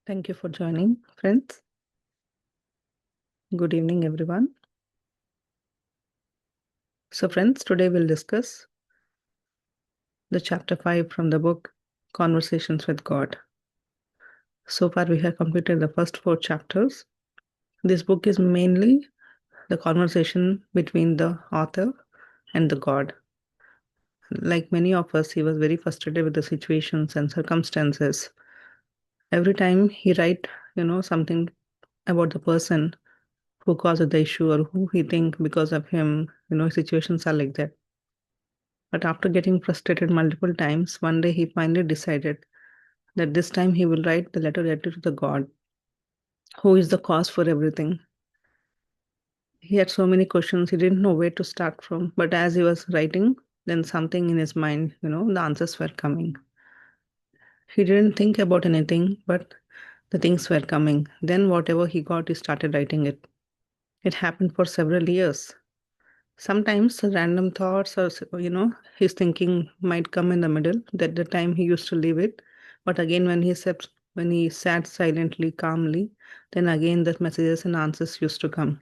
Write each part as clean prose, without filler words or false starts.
Thank you for joining, friends. Good evening, everyone. So, friends, today we'll discuss the chapter 5 from the book Conversations with God. So far, we have completed the first 4 chapters. This book is mainly the conversation between the author and the God. Like many of us, he was very frustrated with the situations and circumstances. Every time he write, something about the person who caused the issue or who he think because of him, situations are like that. But after getting frustrated multiple times, one day he finally decided that this time he will write the letter directly to the God, who is the cause for everything. He had so many questions, he didn't know where to start from. But as he was writing, then something in his mind, the answers were coming. He didn't think about anything, but the things were coming. Then whatever he got, he started writing it. It happened for several years. Sometimes random thoughts or, his thinking might come in the middle. That the time he used to leave it. But again, when he sat silently, calmly, then again the messages and answers used to come.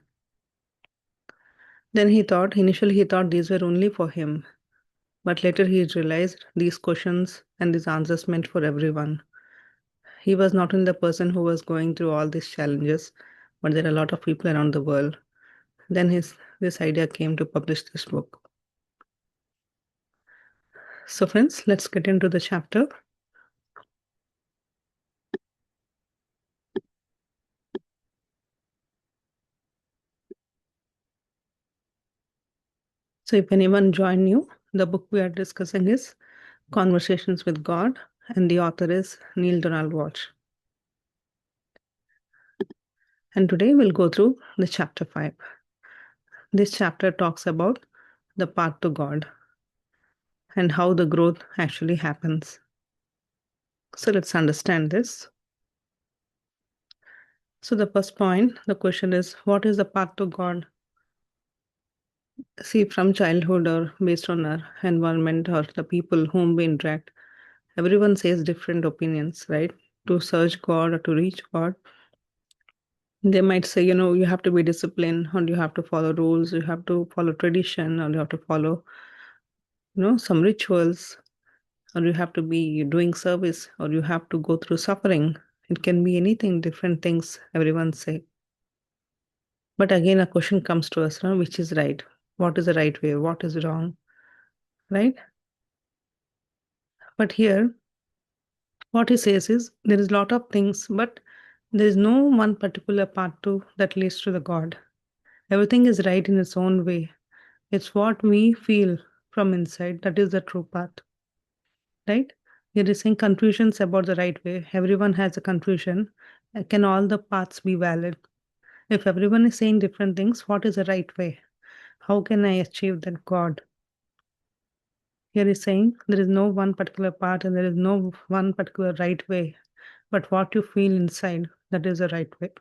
Then initially he thought these were only for him. But later he realized these questions and these answers meant for everyone. He was not only the person who was going through all these challenges, but there are a lot of people around the world. Then this idea came to publish this book. So friends, let's get into the chapter. So if anyone join you, the book we are discussing is Conversations with God, and the author is Neil Donald Walsh. And today we'll go through the chapter 5. This chapter talks about the path to God and how the growth actually happens. So let's understand this. So the first point, the question is, what is the path to God? See, from childhood or based on our environment or the people whom we interact, everyone says different opinions, right? To search God or to reach God, they might say, you have to be disciplined, or you have to follow rules, you have to follow tradition, or you have to follow, some rituals, or you have to be doing service, or you have to go through suffering. It can be anything, different things everyone say. But again, a question comes to us, which is right? What is the right way? What is wrong? Right? But here, what he says is there is a lot of things, but there is no one particular path to that leads to the God. Everything is right in its own way. It's what we feel from inside that is the true path, right? There is saying confusions about the right way. Everyone has a confusion. Can all the paths be valid? If everyone is saying different things, what is the right way? How can I achieve that God? Here is saying there is no one particular path and there is no one particular right way, but what you feel inside, that is the right way.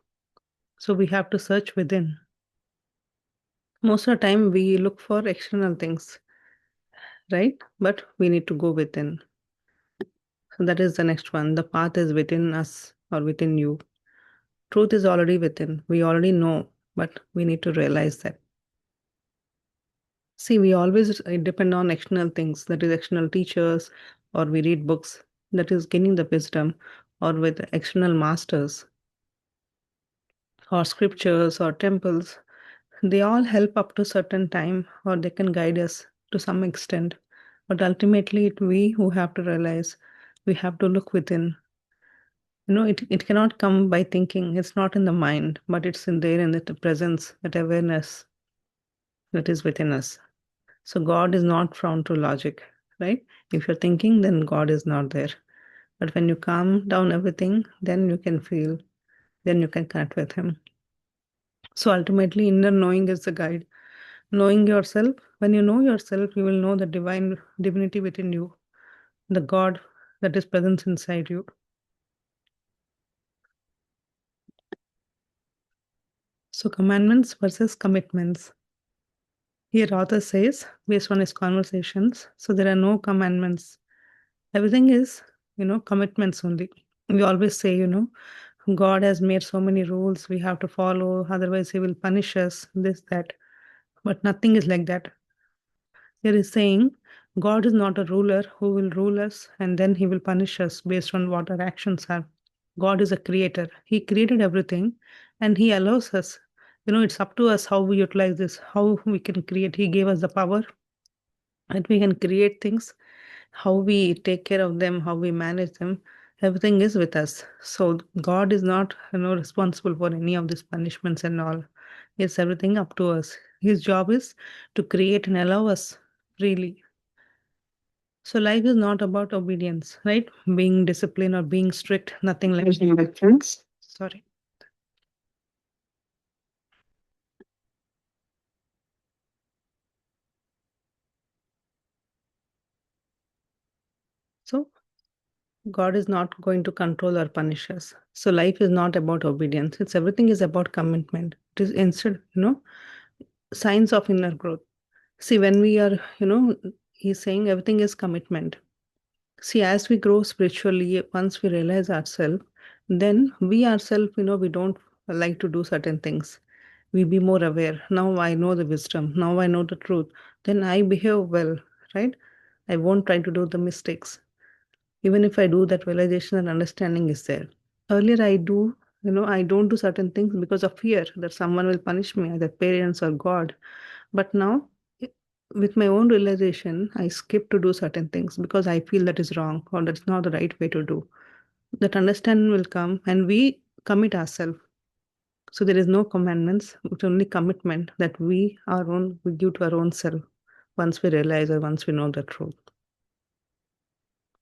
So we have to search within. Most of the time, we look for external things, right? But we need to go within. So that is the next one. The path is within us or within you. Truth is already within. We already know, but we need to realize that. See, we always depend on external things, that is, external teachers, or we read books, that is, gaining the wisdom, or with external masters, or scriptures, or temples. They all help up to certain time, or they can guide us to some extent. But ultimately, we who have to realize we have to look within. It cannot come by thinking. It's not in the mind, but it's in there in the presence, that awareness that is within us. So God is not found through logic, right? If you're thinking, then God is not there. But when you calm down everything, then you can feel, then you can connect with Him. So ultimately, inner knowing is the guide. Knowing yourself, when you know yourself, you will know the divinity within you, the God that is present inside you. So commandments versus commitments. Here author says, based on his conversations, so there are no commandments. Everything is, commitments only. We always say, God has made so many rules we have to follow, otherwise He will punish us, this, that. But nothing is like that. Here is saying God is not a ruler who will rule us and then He will punish us based on what our actions are. God is a creator. He created everything and He allows us. It's up to us how we utilize this, how we can create. He gave us the power that we can create things, how we take care of them, how we manage them. Everything is with us. So God is not, responsible for any of these punishments and all. It's everything up to us. His job is to create and allow us freely. So life is not about obedience, right? Being disciplined or being strict, nothing like that. Sorry. So God is not going to control or punish us. So life is not about obedience. It's everything is about commitment. It is instead, signs of inner growth. See, when we are, he's saying everything is commitment. See, as we grow spiritually, once we realize ourselves, then we ourselves, we don't like to do certain things. We be more aware. Now I know the wisdom. Now I know the truth. Then I behave well, right? I won't try to do the mistakes. Even if I do, that realization and understanding is there. Earlier, I don't do certain things because of fear that someone will punish me, either parents or God. But now, i- with my own realization, I skip to do certain things because I feel that is wrong or that's not the right way to do. That understanding will come and we commit ourselves. So there is no commandments, it's only commitment that we give to our own self once we realize or once we know the truth.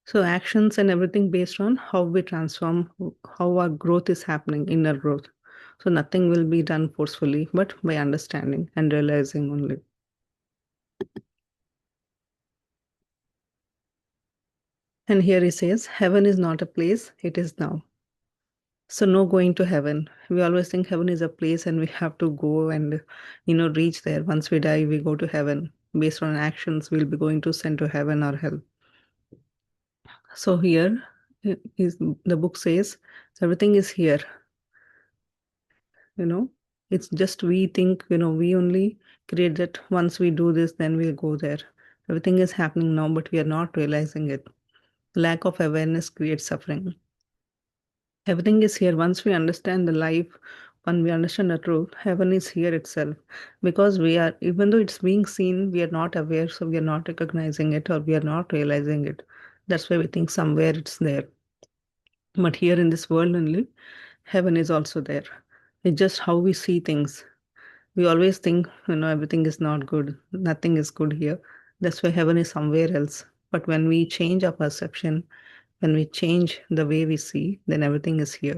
So actions and everything based on how we transform, how our growth is happening, inner growth. So nothing will be done forcefully, but by understanding and realizing only. And here he says, heaven is not a place, it is now. So no going to heaven. We always think heaven is a place and we have to go and, reach there. Once we die, we go to heaven. Based on actions, we'll be going to send to heaven or hell. So here is the book says everything is here. you know it's just we think, we only create that once we do this then we'll go there. Everything is happening now but we are not realizing it. Lack of awareness creates suffering. Everything is here once we understand the life. When we understand the truth, heaven is here itself, because we are, even though it's being seen, we are not aware, so we are not recognizing it or we are not realizing it. That's why we think somewhere it's there. But here in this world only, heaven is also there. It's just how we see things. We always think, everything is not good, nothing is good here. That's why heaven is somewhere else. But when we change our perception, when we change the way we see, then everything is here.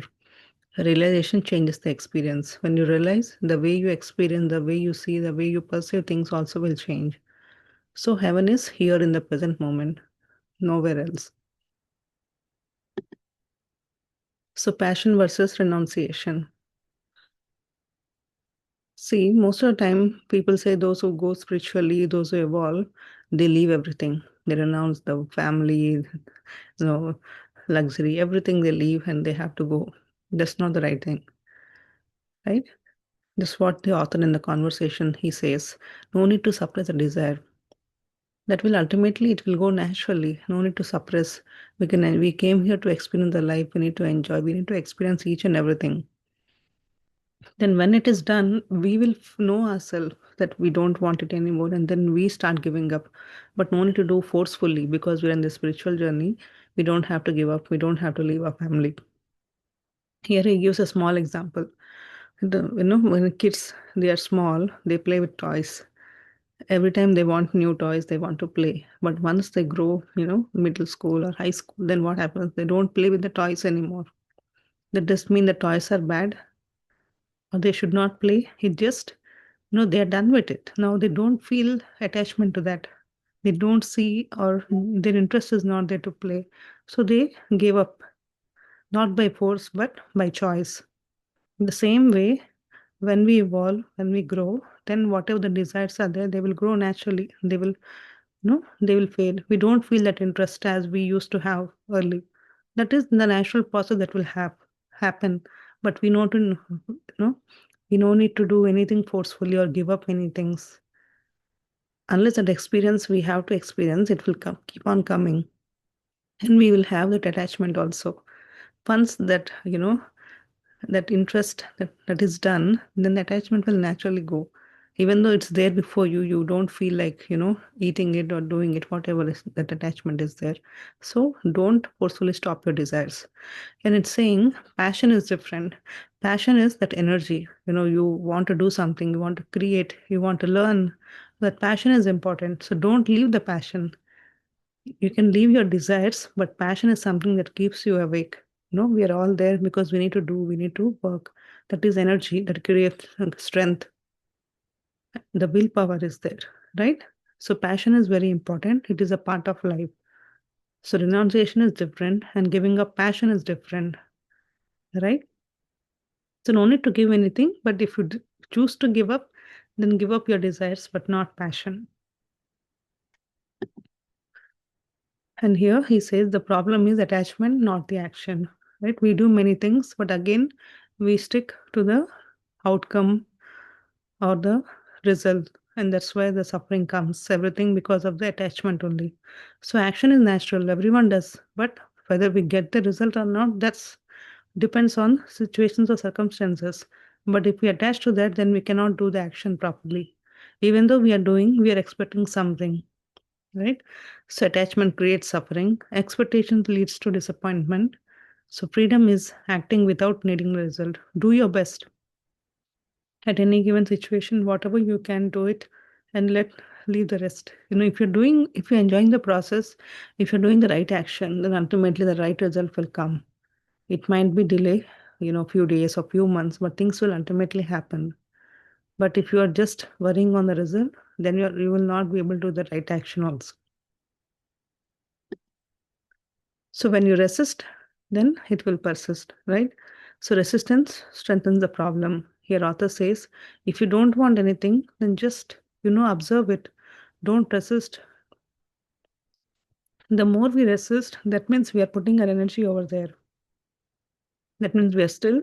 Realization changes the experience. When you realize, the way you experience, the way you see, the way you perceive things also will change. So heaven is here in the present moment, nowhere else. So passion versus renunciation. See, most of the time, people say those who go spiritually, those who evolve, they leave everything. They renounce the family, know, luxury, everything they leave and they have to go. That's not the right thing, right? That's what the author in the conversation he says. No need to suppress a desire. That will ultimately it will go naturally. No need to suppress. We came here to experience the life. We need to enjoy. We need to experience each and everything. Then when it is done, we will know ourselves that we don't want it anymore, and then we start giving up. But no need to do forcefully because we're in the spiritual journey. We don't have to give up. We don't have to leave our family. Here he gives a small example. When kids they are small, they play with toys. Every time they want new toys, they want to play. But once they grow, middle school or high school, then what happens? They don't play with the toys anymore. That doesn't mean the toys are bad or they should not play. It just, they're done with it. Now they don't feel attachment to that. They don't see or their interest is not there to play. So they gave up, not by force, but by choice. In the same way, when we evolve, when we grow, then whatever the desires are there, they will grow naturally. They will fade. We don't feel that interest as we used to have early. That is the natural process that will happen, but we know to, we no need to do anything forcefully or give up any things. Unless that experience we have to experience, it will keep on coming. And we will have that attachment also. Once that, that interest that is done, then the attachment will naturally go. Even though it's there before you, you don't feel like, eating it or doing it, whatever is that attachment is there. So don't forcefully stop your desires. And it's saying passion is different. Passion is that energy. You want to do something, you want to create, you want to learn. That passion is important. So don't leave the passion. You can leave your desires, but passion is something that keeps you awake. We are all there because we need to do, we need to work. That is energy that creates strength. The willpower is there, right? So passion is very important. It is a part of life. So renunciation is different and giving up passion is different, right? So no need to give anything, but if you choose to give up, then give up your desires, but not passion. And here he says the problem is attachment, not the action, right? We do many things, but again, we stick to the outcome or the result. And that's why the suffering comes, everything because of the attachment only. So action is natural, everyone does, but whether we get the result or not, that's depends on situations or circumstances. But if we attach to that, then we cannot do the action properly. Even though we are doing, we are expecting something, right? So attachment creates suffering. Expectation leads to disappointment. So freedom is acting without needing the result. Do your best at any given situation, whatever you can do it, and leave the rest. If you're enjoying the process, if you're doing the right action, then ultimately the right result will come. It might be delay, few days or few months, but things will ultimately happen. But if you are just worrying on the result, then you will not be able to do the right action also. So when you resist, then it will persist, right? So resistance strengthens the problem. Here author says, if you don't want anything, then just, observe it. Don't resist. The more we resist, that means we are putting our energy over there. That means we are still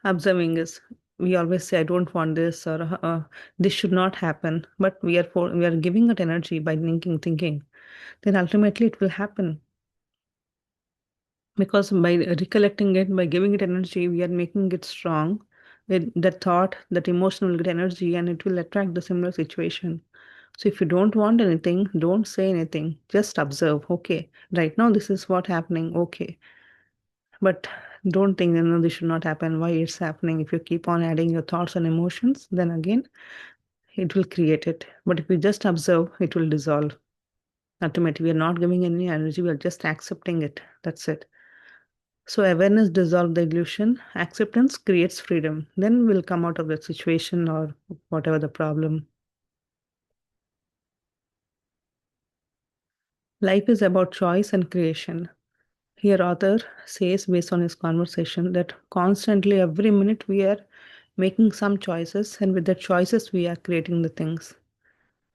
observing this. We always say, I don't want this, or this should not happen. But we are giving it energy by thinking. Then ultimately it will happen. Because by recollecting it, by giving it energy, we are making it strong. That thought, that emotion will get energy and it will attract the similar situation. So if you don't want anything, don't say anything. Just observe. Okay, right now this is what happening. Okay. But don't think, this should not happen. Why it's happening? If you keep on adding your thoughts and emotions, then again, it will create it. But if you just observe, it will dissolve. Ultimately, we are not giving any energy. We are just accepting it. That's it. So awareness dissolves the illusion. Acceptance creates freedom. Then we'll come out of that situation or whatever the problem. Life is about choice and creation. Here author says based on his conversation that constantly every minute we are making some choices and with the choices we are creating the things.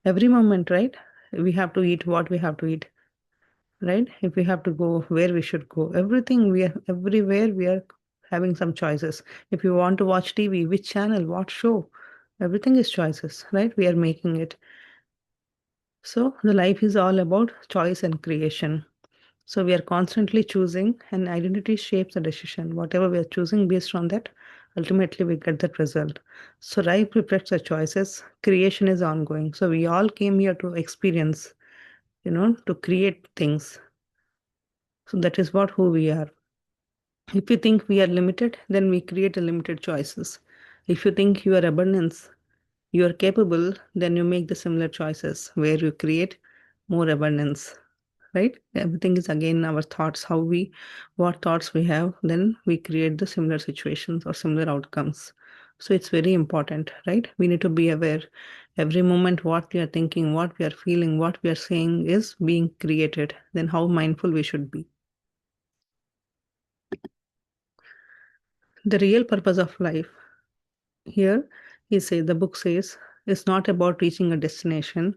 Every moment, right? We have to eat what we have to eat, right? If we have to go where we should go. Everything we are everywhere we are having some choices. If you want to watch TV, which channel, what show, everything is choices, right? We are making it. So the life is all about choice and creation. So we are constantly choosing, and identity shapes the decision. Whatever we are choosing based on that, ultimately we get that result. So life reflects the choices. Creation is ongoing. So we all came here to experience, to create things. So that is what who we are. If you think we are limited, then we create a limited choices. If you think you are abundance, you are capable, then you make the similar choices where you create more abundance, right? Everything is again our thoughts, what thoughts we have, then we create the similar situations or similar outcomes. So it's very important, right? We need to be aware every moment what we are thinking, what we are feeling, what we are saying is being created. Then how mindful we should be. The real purpose of life. Here, the book says, it's not about reaching a destination.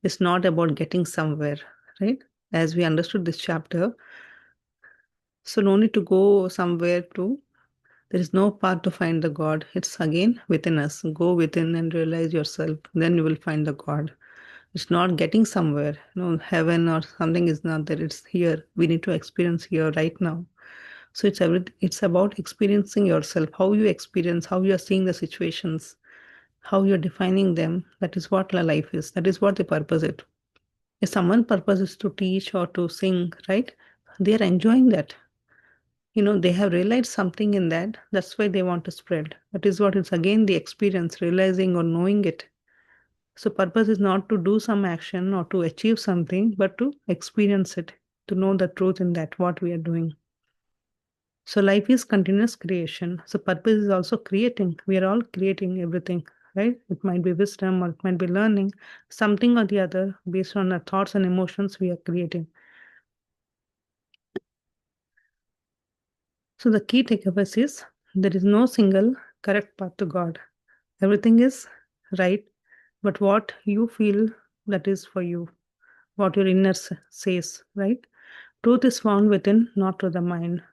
It's not about getting somewhere, right? As we understood this chapter, so no need to go somewhere to There is no path to find the God. It's again within us. Go within and realize yourself. Then you will find the God. It's not getting somewhere. Heaven or something is not there. It's here. We need to experience here right now. So it's everything. It's about experiencing yourself, how you experience, how you are seeing the situations, how you're defining them. That is what life is. That is what the purpose is. If someone purpose is to teach or to sing, right? They are enjoying that. They have realized something in that. That's why they want to spread. That is what it's again the experience, realizing or knowing it. So purpose is not to do some action or to achieve something, but to experience it, to know the truth in that, what we are doing. So life is continuous creation. So purpose is also creating. We are all creating everything, right? It might be wisdom or it might be learning, something or the other based on our thoughts and emotions we are creating. So the key takeaways is there is no single correct path to God. Everything is right, but what you feel that is for you, what your inner says, right? Truth is found within, not through the mind.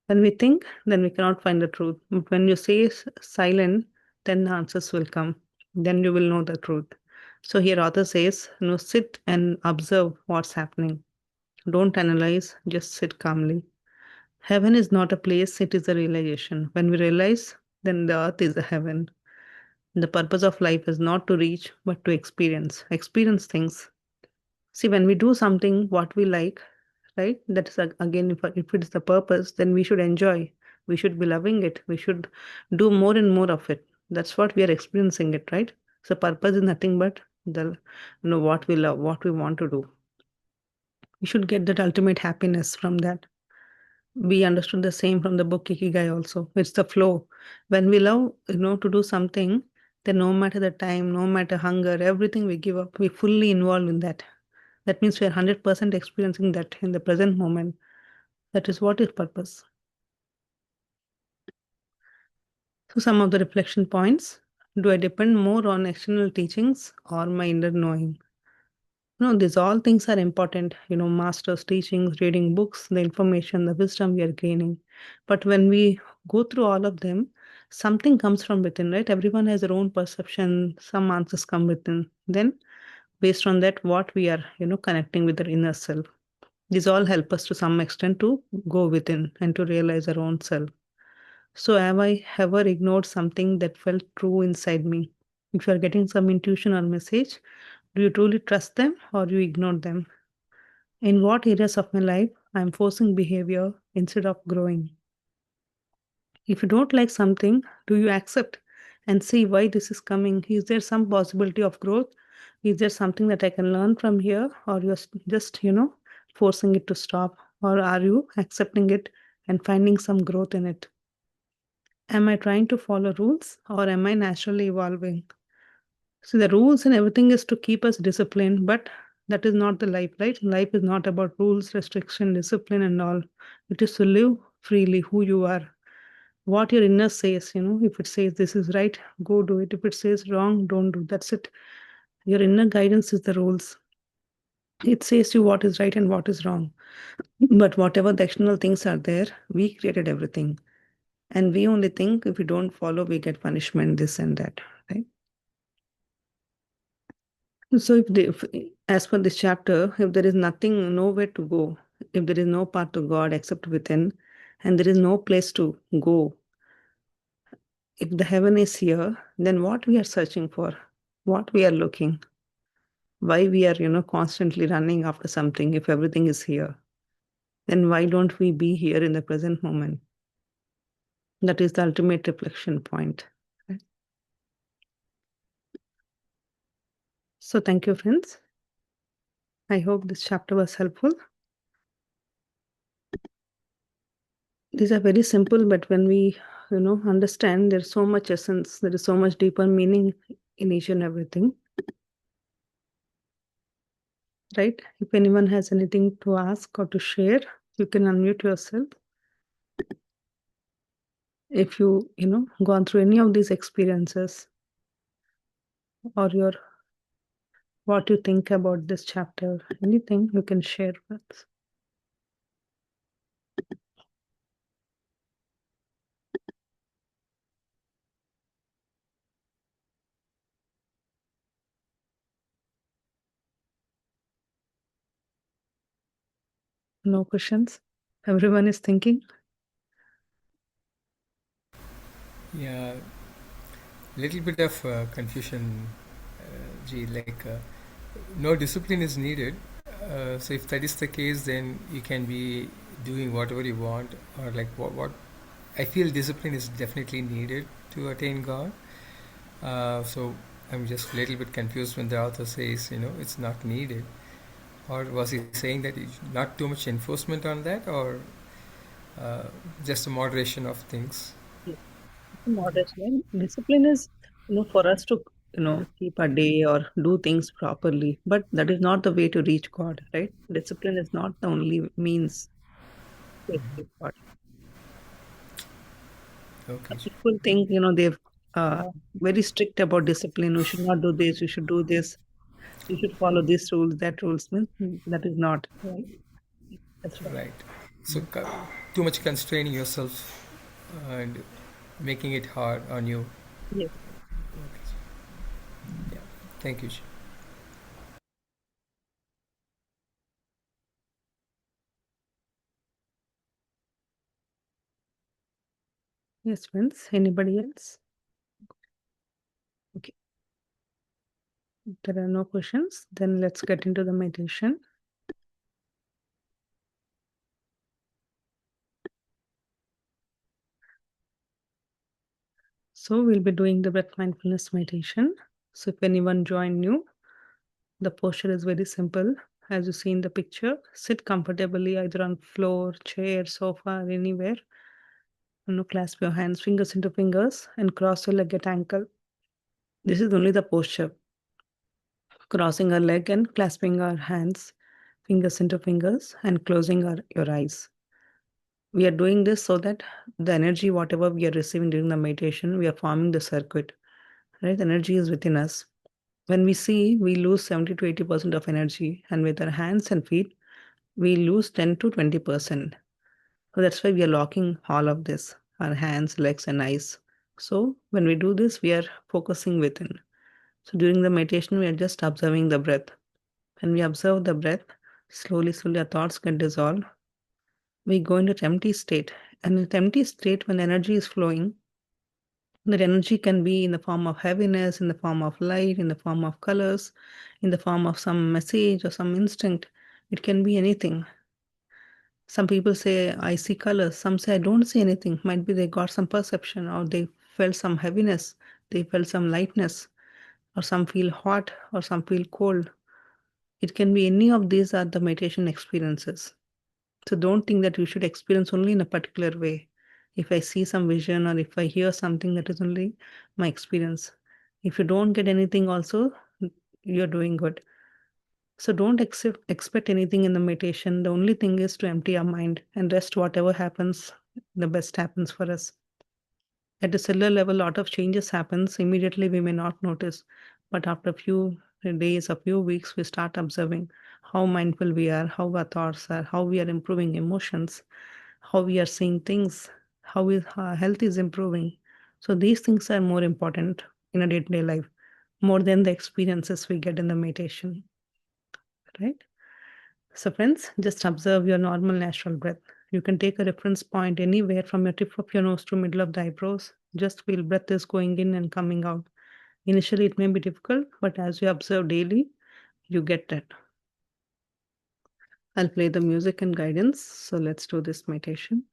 When we think, then we cannot find the truth. But when you say silent, then the answers will come. Then you will know the truth. So here author says, sit and observe what's happening. Don't analyze, just sit calmly. Heaven is not a place, it is a realization. When we realize, then the earth is a heaven. The purpose of life is not to reach, but to experience. Experience things. See, when we do something what we like, right? That is again, if it is the purpose, then we should enjoy. We should be loving it. We should do more and more of it. That's what we are experiencing it, right? So purpose is nothing but the what we love, what we want to do. We should get that ultimate happiness from that. We understood the same from the book Ikigai also. It's the flow. When we love, to do something, then no matter the time, no matter hunger, everything we give up, we fully involved in that. That means we are 100% experiencing that in the present moment. That is what is purpose. So some of the reflection points. Do I depend more on external teachings or my inner knowing? These all things are important, masters' teachings, reading books, the information, the wisdom we are gaining. But when we go through all of them, something comes from within, right? Everyone has their own perception, some answers come within. Then, based on that, what we are, connecting with our inner self. These all help us to some extent to go within and to realize our own self. So, have I ever ignored something that felt true inside me? If you are getting some intuition or message, do you truly trust them or you ignore them? In what areas of my life I am forcing behavior instead of growing? If you don't like something, do you accept and see why this is coming? Is there some possibility of growth? Is there something that I can learn from here? Or you're just, forcing it to stop? Or are you accepting it and finding some growth in it? Am I trying to follow rules or am I naturally evolving? So the rules and everything is to keep us disciplined, but that is not the life, right? Life is not about rules, restriction, discipline, and all. It is to live freely who you are. What your inner says, if it says this is right, go do it. If it says wrong, don't do. That's it. Your inner guidance is the rules. It says to you what is right and what is wrong. But whatever the external things are there, we created everything. And we only think if we don't follow, we get punishment, this and that, right? So as per this chapter, if there is nothing, nowhere to go, if there is no path to God except within, and there is no place to go, if the heaven is here, then what we are searching for, what we are looking, why we are, constantly running after something if everything is here, then why don't we be here in the present moment? That is the ultimate reflection point. Right? So thank you, friends. I hope this chapter was helpful. These are very simple, but when we, understand, there's so much essence, there is so much deeper meaning in each and everything. Right? If anyone has anything to ask or to share, you can unmute yourself. If gone through any of these experiences or what you think about this chapter, anything you can share with. No questions? Everyone is thinking? Yeah, little bit of confusion, like no discipline is needed. So if that is the case, then you can be doing whatever you want, or like what I feel discipline is definitely needed to attain God. So I'm just a little bit confused when the author says, it's not needed. Or was he saying that not too much enforcement on that, or uh, just a moderation of things? Yes. Moderation. Discipline is, for us to, keep a day or do things properly. But that is not the way to reach God, right? Discipline is not the only means to achieve God. Okay. People think, they're very strict about discipline. You should not do this. You should do this. You should follow these rules, that rules. Means that is not right. That's right. Right. So too much constraining yourself and making it hard on you. Yes. Yeah. Thank you. Yes, friends. Anybody else? Okay. If there are no questions, then let's get into the meditation. So we'll be doing the breath mindfulness meditation. So if anyone joined new, the posture is very simple. As you see in the picture, sit comfortably either on floor, chair, sofa, or anywhere. Clasp your hands, fingers into fingers, and cross your leg at ankle. This is only the posture. Crossing our leg and clasping our hands, fingers into fingers, and closing your eyes. We are doing this so that the energy, whatever we are receiving during the meditation, we are forming the circuit. Right? The energy is within us. When we see, we lose 70 to 80% of energy, and with our hands and feet, we lose 10 to 20%. So that's why we are locking all of this, our hands, legs, and eyes. So when we do this, we are focusing within. So during the meditation, we are just observing the breath. When we observe the breath, slowly, slowly our thoughts get dissolved. We go into empty state. And in empty state, when energy is flowing, that energy can be in the form of heaviness, in the form of light, in the form of colors, in the form of some message or some instinct. It can be anything. Some people say, I see colors. Some say, I don't see anything. Might be they got some perception or they felt some heaviness, they felt some lightness, or some feel hot or some feel cold. It can be any of these are the meditation experiences. So don't think that you should experience only in a particular way. If I see some vision or if I hear something, that is only my experience. If you don't get anything also, you're doing good. So don't expect anything in the meditation. The only thing is to empty our mind and rest whatever happens, the best happens for us. At the cellular level, a lot of changes happens. Immediately we may not notice. But after a few days, a few weeks, we start observing how mindful we are, how our thoughts are, how we are improving emotions, how we are seeing things, how our health is improving. So these things are more important in a day-to-day life, more than the experiences we get in the meditation, right? So friends, just observe your normal natural breath. You can take a reference point anywhere from your tip of your nose to middle of the eyebrows. Just feel breath is going in and coming out. Initially, it may be difficult, but as you observe daily, you get that. I'll play the music and guidance. So let's do this meditation.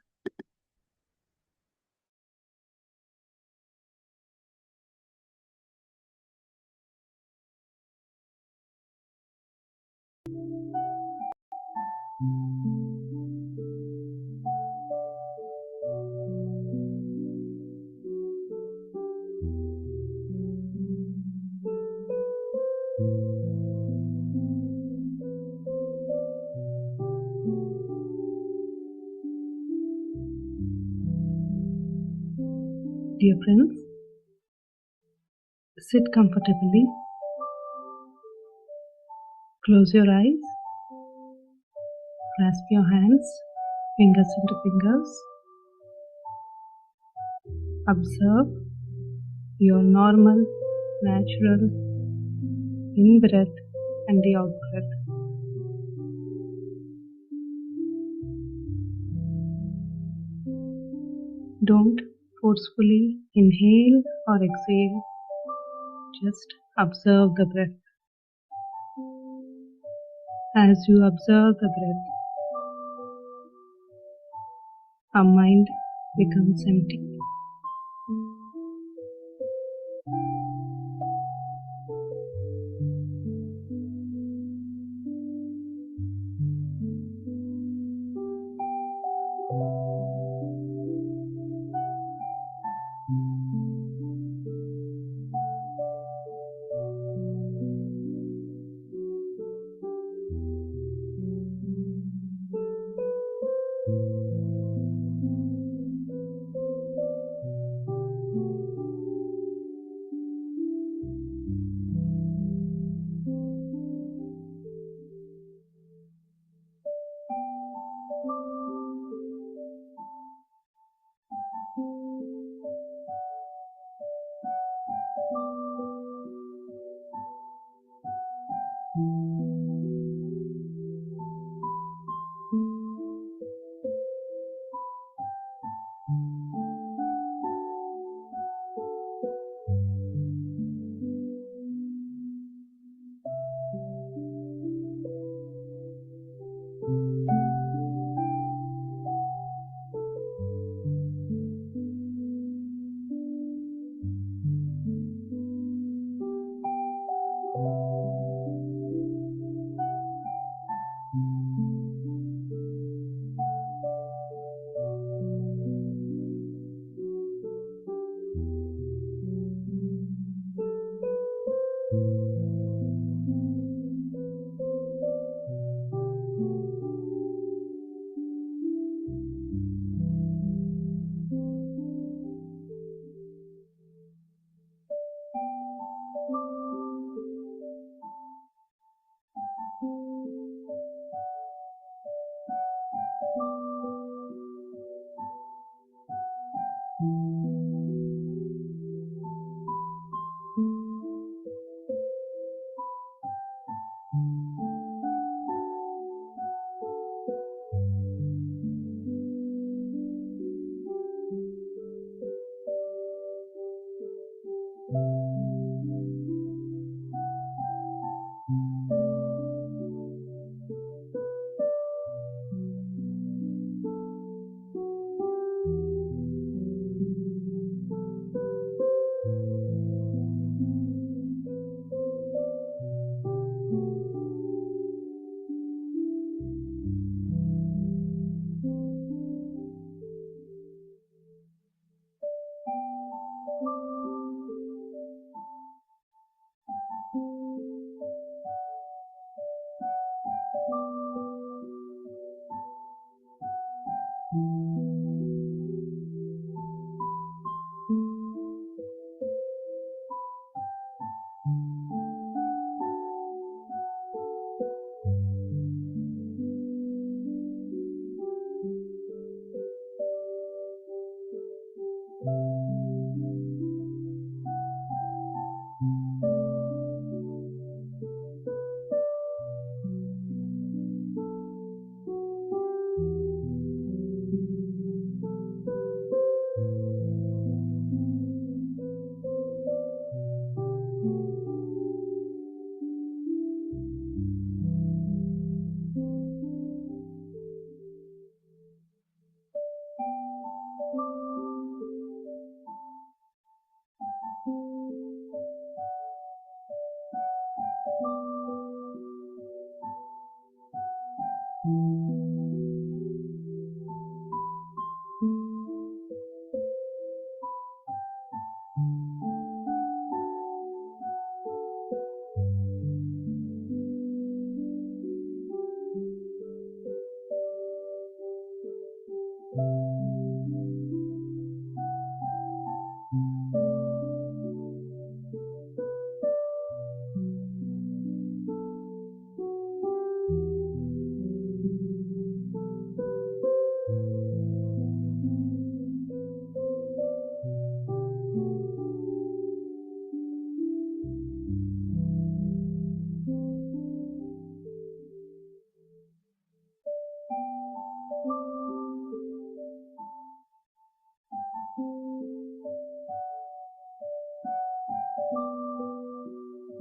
Dear friends, sit comfortably, close your eyes, clasp your hands, fingers into fingers. Observe your normal, natural in breath and the out breath. Don't forcefully inhale or exhale, just observe the breath. As you observe the breath, our mind becomes empty.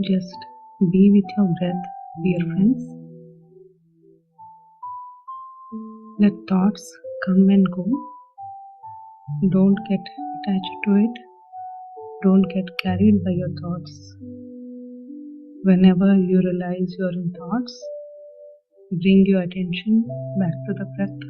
Just be with your breath, dear friends. Let thoughts come and go. Don't get attached to it. Don't get carried by your thoughts. Whenever you realize you're in thoughts, bring your attention back to the breath.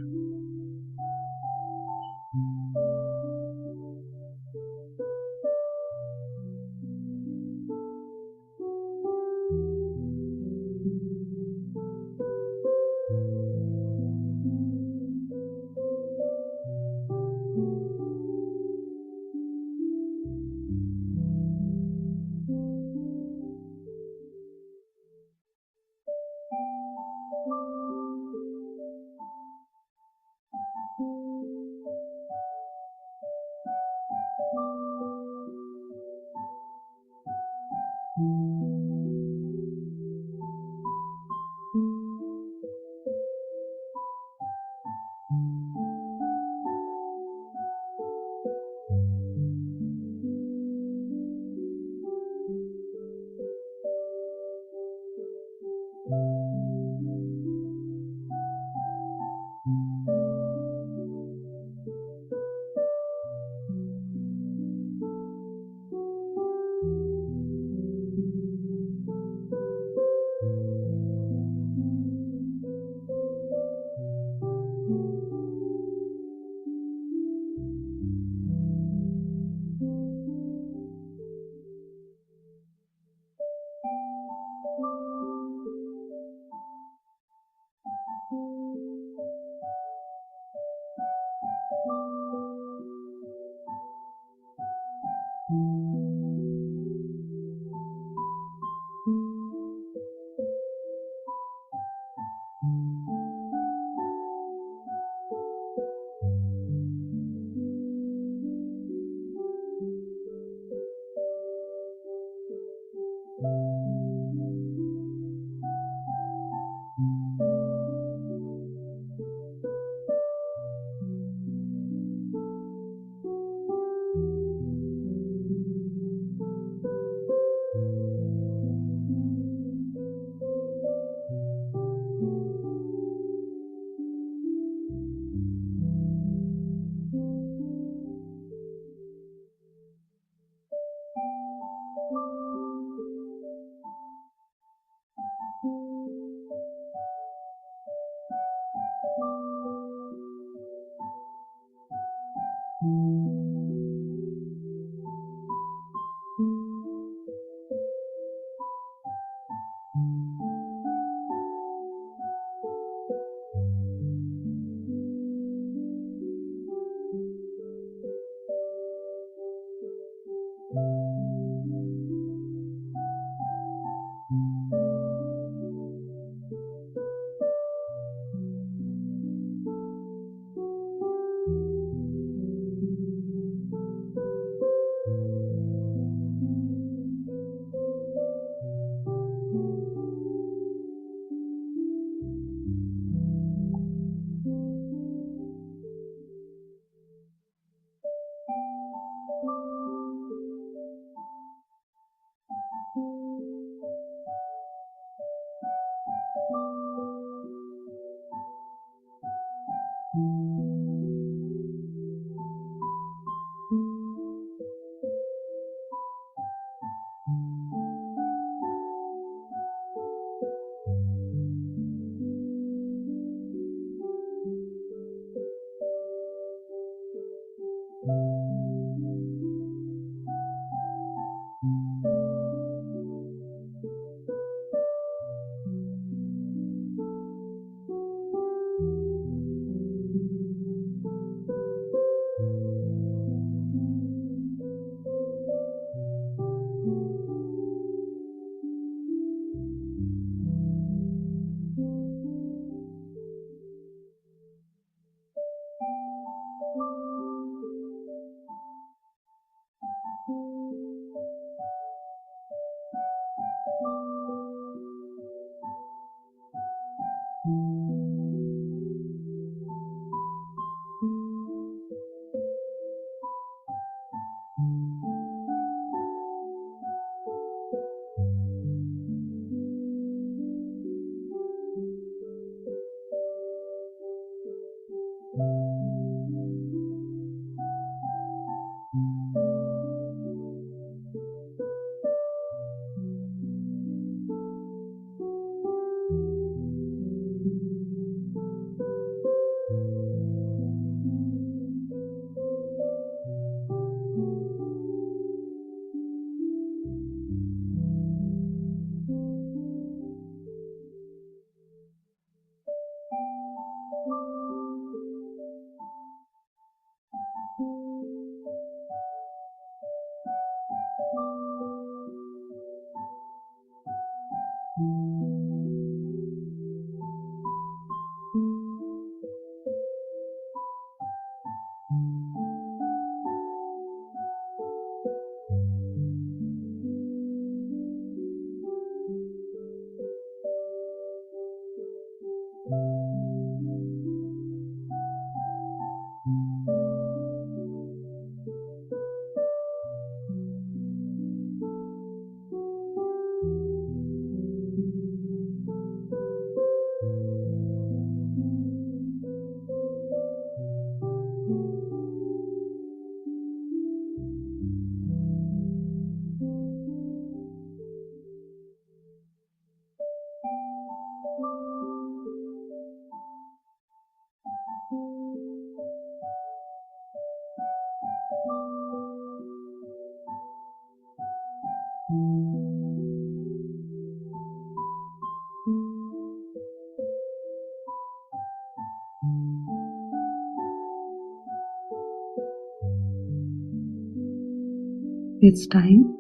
It's time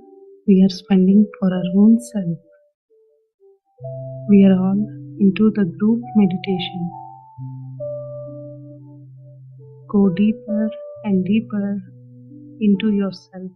we are spending for our own self. We are all into the group meditation. Go deeper and deeper into yourself.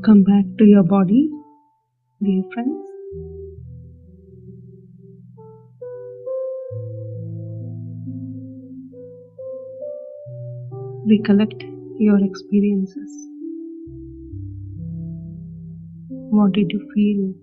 Come back to your body, dear friends. Recollect your experiences. What did you feel?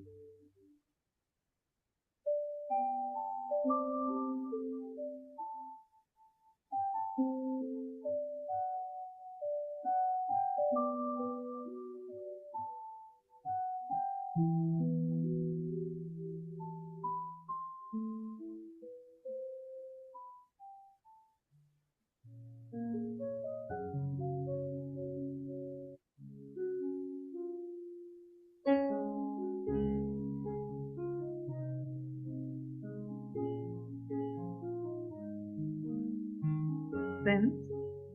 Friends,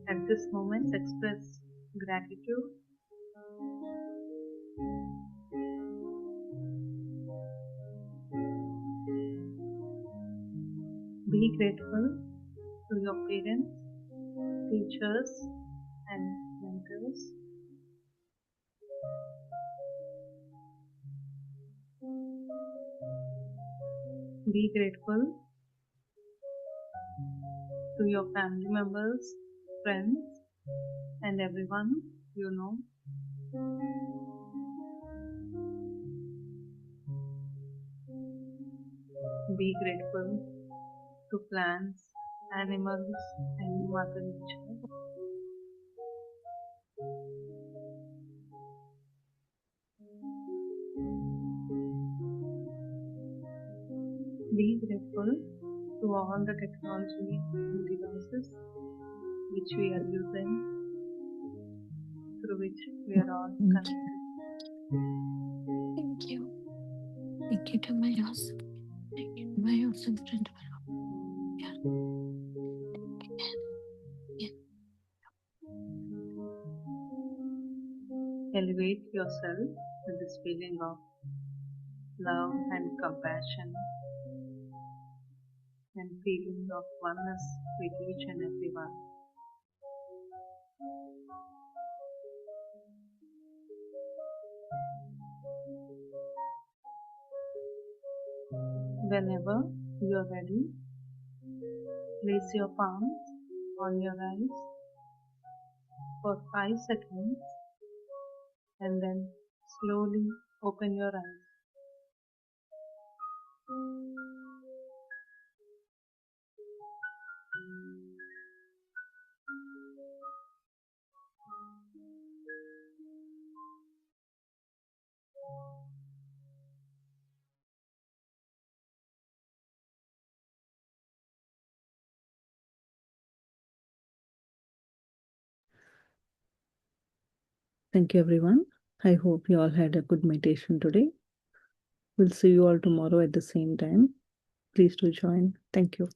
at this moment express gratitude. Be grateful to your parents, teachers, and mentors. Be grateful to your family members, friends, and everyone you know. Be grateful to plants, animals, and Mother Nature. Be grateful to all the technology and devices which we are using, through which we are all connected. Thank you. Thank you to my awesome. Thank you to my awesome friend. Yeah. Yeah. Elevate yourself with this feeling of love and compassion and feeling of oneness with each and everyone. Whenever you are ready, place your palms on your eyes for 5 seconds and then slowly open your eyes. Thank you, everyone. I hope you all had a good meditation today. We'll see you all tomorrow at the same time. Please do join. Thank you.